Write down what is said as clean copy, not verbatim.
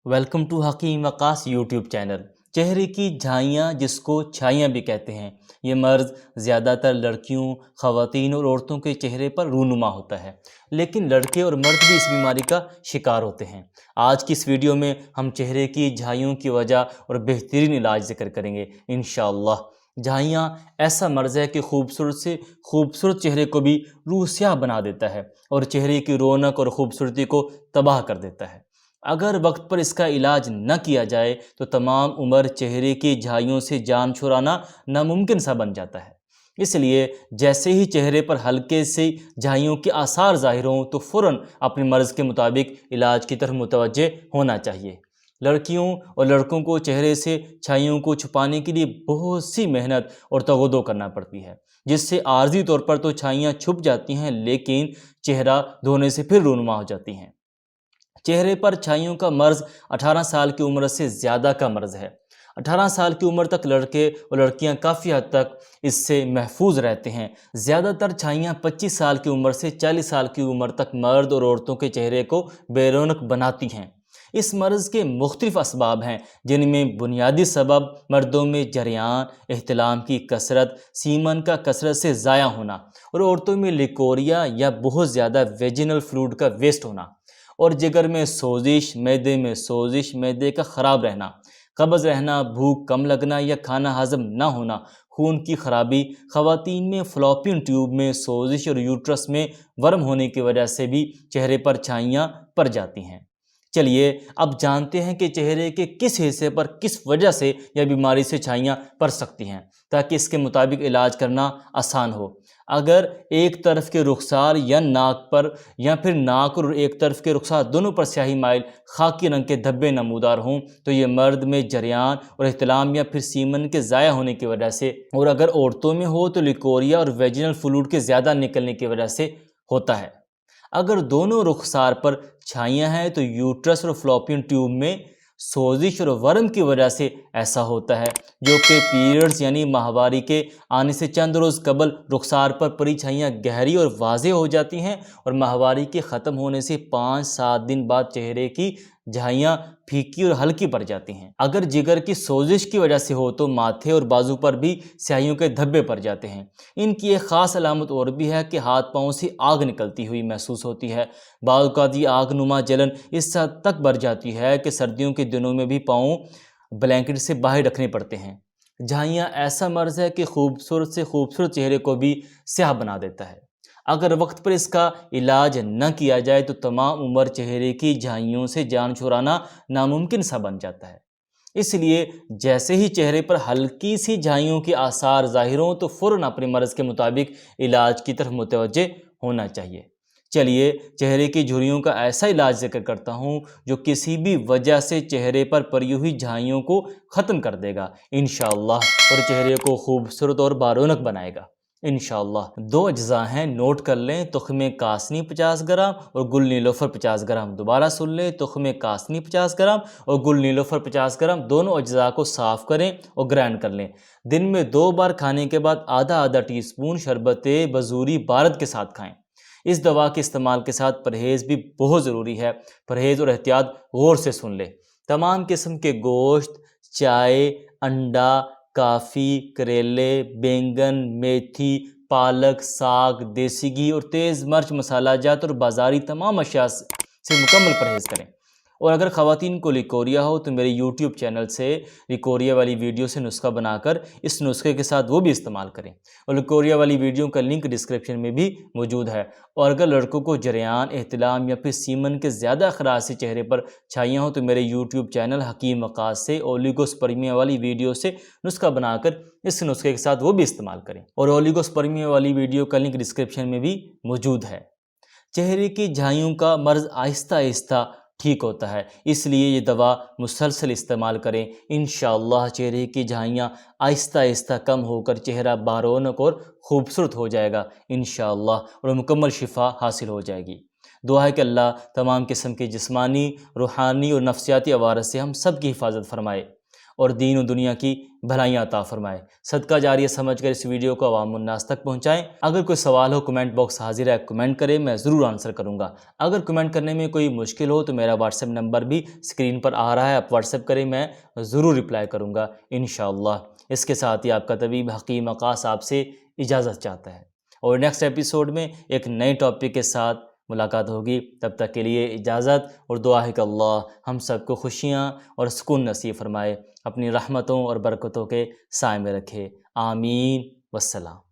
Welcome to حکیم وقاص YouTube channel. چہرے کی جھائیاں، جس کو چھائیاں بھی کہتے ہیں، یہ مرض زیادہ تر لڑکیوں، خواتین اور عورتوں کے چہرے پر رونما ہوتا ہے، لیکن لڑکے اور مرد بھی اس بیماری کا شکار ہوتے ہیں۔ آج کی اس ویڈیو میں ہم چہرے کی جھائیوں کی وجہ اور بہترین علاج ذکر کریں گے انشاءاللہ۔ جھائیاں ایسا مرض ہے کہ خوبصورت سے خوبصورت چہرے کو بھی روح سیاہ بنا دیتا ہے اور چہرے کی رونق اور خوبصورتی کو تباہ کر دیتا ہے۔ اگر وقت پر اس کا علاج نہ کیا جائے تو تمام عمر چہرے کی جھائیوں سے جان چھڑانا ناممکن سا بن جاتا ہے۔ اس لیے جیسے ہی چہرے پر ہلکے سے جھائیوں کے آثار ظاہر ہوں تو فوراً اپنے مرض کے مطابق علاج کی طرف متوجہ ہونا چاہیے۔ لڑکیوں اور لڑکوں کو چہرے سے چھائیوں کو چھپانے کے لیے بہت سی محنت اور تغدو کرنا پڑتی ہے، جس سے عارضی طور پر تو چھائیاں چھپ جاتی ہیں، لیکن چہرہ دھونے سے پھر رونما ہو جاتی ہیں۔ چہرے پر چھائیوں کا مرض 18 سال کی عمر سے زیادہ کا مرض ہے۔ 18 سال کی عمر تک لڑکے اور لڑکیاں کافی حد تک اس سے محفوظ رہتے ہیں۔ زیادہ تر چھائیاں 25 سال کی عمر سے 40 سال کی عمر تک مرد اور عورتوں کے چہرے کو بے رونق بناتی ہیں۔ اس مرض کے مختلف اسباب ہیں، جن میں بنیادی سبب مردوں میں جریان، احتلام کی کثرت، سیمن کا کثرت سے ضائع ہونا، اور عورتوں میں لیکوریا یا بہت زیادہ ویجینل فلوئڈ کا ویسٹ ہونا، اور جگر میں سوزش، معدے میں سوزش، معدے کا خراب رہنا، قبض رہنا، بھوک کم لگنا یا کھانا ہضم نہ ہونا، خون کی خرابی، خواتین میں فلوپین ٹیوب میں سوزش اور یوٹرس میں ورم ہونے کی وجہ سے بھی چہرے پر چھائیاں پڑ جاتی ہیں۔ چلیے اب جانتے ہیں کہ چہرے کے کس حصے پر کس وجہ سے یا بیماری سے چھائیاں پڑ سکتی ہیں، تاکہ اس کے مطابق علاج کرنا آسان ہو۔ اگر ایک طرف کے رخسار یا ناک پر، یا پھر ناک اور ایک طرف کے رخسار دونوں پر سیاہی مائل خاکی رنگ کے دھبے نمودار ہوں تو یہ مرد میں جریان اور احتلام یا پھر سیمن کے ضائع ہونے کی وجہ سے، اور اگر عورتوں میں ہو تو لیکوریا اور ویجینل فلوئڈ کے زیادہ نکلنے کی وجہ سے ہوتا ہے۔ اگر دونوں رخسار پر چھائیاں ہیں تو یوٹرس اور فلوپین ٹیوب میں سوزش اور ورم کی وجہ سے ایسا ہوتا ہے، جو کہ پیریڈز یعنی ماہواری کے آنے سے چند روز قبل رخسار پر پڑی چھائیاں گہری اور واضح ہو جاتی ہیں، اور ماہواری کے ختم ہونے سے 5-7 دن بعد چہرے کی جھائیاں پھیکی اور ہلکی پڑ جاتی ہیں۔ اگر جگر کی سوزش کی وجہ سے ہو تو ماتھے اور بازو پر بھی سیاہیوں کے دھبے پڑ جاتے ہیں۔ ان کی ایک خاص علامت اور بھی ہے کہ ہاتھ پاؤں سے آگ نکلتی ہوئی محسوس ہوتی ہے۔ بعض اوقات یہ آگ نما جلن اس حد تک بڑھ جاتی ہے کہ سردیوں کے دنوں میں بھی پاؤں بلینکٹ سے باہر رکھنے پڑتے ہیں۔ جھائیاں ایسا مرض ہے کہ خوبصورت سے خوبصورت چہرے کو بھی سیاہ بنا دیتا ہے۔ اگر وقت پر اس کا علاج نہ کیا جائے تو تمام عمر چہرے کی جھائیوں سے جان چھڑانا ناممکن سا بن جاتا ہے۔ اس لیے جیسے ہی چہرے پر ہلکی سی جھائیوں کے آثار ظاہر ہوں تو فوراً اپنے مرض کے مطابق علاج کی طرف متوجہ ہونا چاہیے۔ چلیے چہرے کی جھریوں کا ایسا علاج ذکر کرتا ہوں جو کسی بھی وجہ سے چہرے پر پڑی ہوئی جھائیوں کو ختم کر دے گا انشاءاللہ، اور چہرے کو خوبصورت اور بارونق بنائے گا انشاءاللہ۔ 2 اجزاء ہیں، نوٹ کر لیں۔ تخم کاسنی 50 گرام اور گل نیلوفر 50 گرام۔ دوبارہ سن لیں، تخم کاسنی 50 گرام اور گل نیلوفر 50 گرام، دونوں اجزاء کو صاف کریں اور گرائنڈ کر لیں۔ دن میں 2 بار کھانے کے بعد آدھا ٹی اسپون شربت بزوری بارد کے ساتھ کھائیں۔ اس دوا کے استعمال کے ساتھ پرہیز بھی بہت ضروری ہے۔ پرہیز اور احتیاط غور سے سن لیں۔ تمام قسم کے گوشت، چائے، انڈا، کافی، کریلے، بینگن، میتھی، پالک، ساگ، دیسی گھی اور تیز مرچ مسالہ جات اور بازاری تمام اشیاء سے مکمل پرہیز کریں۔ اور اگر خواتین کو لیکوریا ہو تو میرے یوٹیوب چینل سے لیکوریا والی ویڈیو سے نسخہ بنا کر اس نسخے کے ساتھ وہ بھی استعمال کریں، اور لیکوریا والی ویڈیو کا لنک ڈسکرپشن میں بھی موجود ہے۔ اور اگر لڑکوں کو جریان، احتلام یا پھر سیمن کے زیادہ اخراج سے چہرے پر چھائیاں ہوں تو میرے یوٹیوب چینل حکیم وقاص سے اولیگوسپرمیا والی ویڈیو سے نسخہ بنا کر اس نسخے کے ساتھ وہ بھی استعمال کریں، اور اولیگوسپرمیا والی ویڈیو کا لنک ڈسکرپشن میں بھی موجود ہے۔ چہرے کی جھائیوں کا مرض آہستہ آہستہ ٹھیک ہوتا ہے، اس لیے یہ دوا مسلسل استعمال کریں۔ انشاءاللہ چہرے کی جھائیاں آہستہ آہستہ کم ہو کر چہرہ بارونق اور خوبصورت ہو جائے گا انشاءاللہ، اور مکمل شفا حاصل ہو جائے گی۔ دعا ہے کہ اللہ تمام قسم کی جسمانی، روحانی اور نفسیاتی عوارض سے ہم سب کی حفاظت فرمائے۔ اور دین و دنیا کی بھلائیاں عطا فرمائے۔ صدقہ جاریہ سمجھ کر اس ویڈیو کو عوام الناس تک پہنچائیں۔ اگر کوئی سوال ہو کمنٹ باکس حاضر ہے، کمنٹ کریں، میں ضرور آنسر کروں گا۔ اگر کمنٹ کرنے میں کوئی مشکل ہو تو میرا واٹس ایپ نمبر بھی اسکرین پر آ رہا ہے، آپ واٹس ایپ کریں، میں ضرور رپلائی کروں گا انشاءاللہ۔ اس کے ساتھ ہی آپ کا طبیب حکیم وقاص آپ سے اجازت چاہتا ہے، اور نیکسٹ ایپیسوڈ میں ایک نئے ٹاپک کے ساتھ ملاقات ہوگی۔ تب تک کے لیے اجازت، اور دعا ہے کہ اللہ ہم سب کو خوشیاں اور سکون نصیب فرمائے، اپنی رحمتوں اور برکتوں کے سائے میں رکھے۔ آمین والسلام۔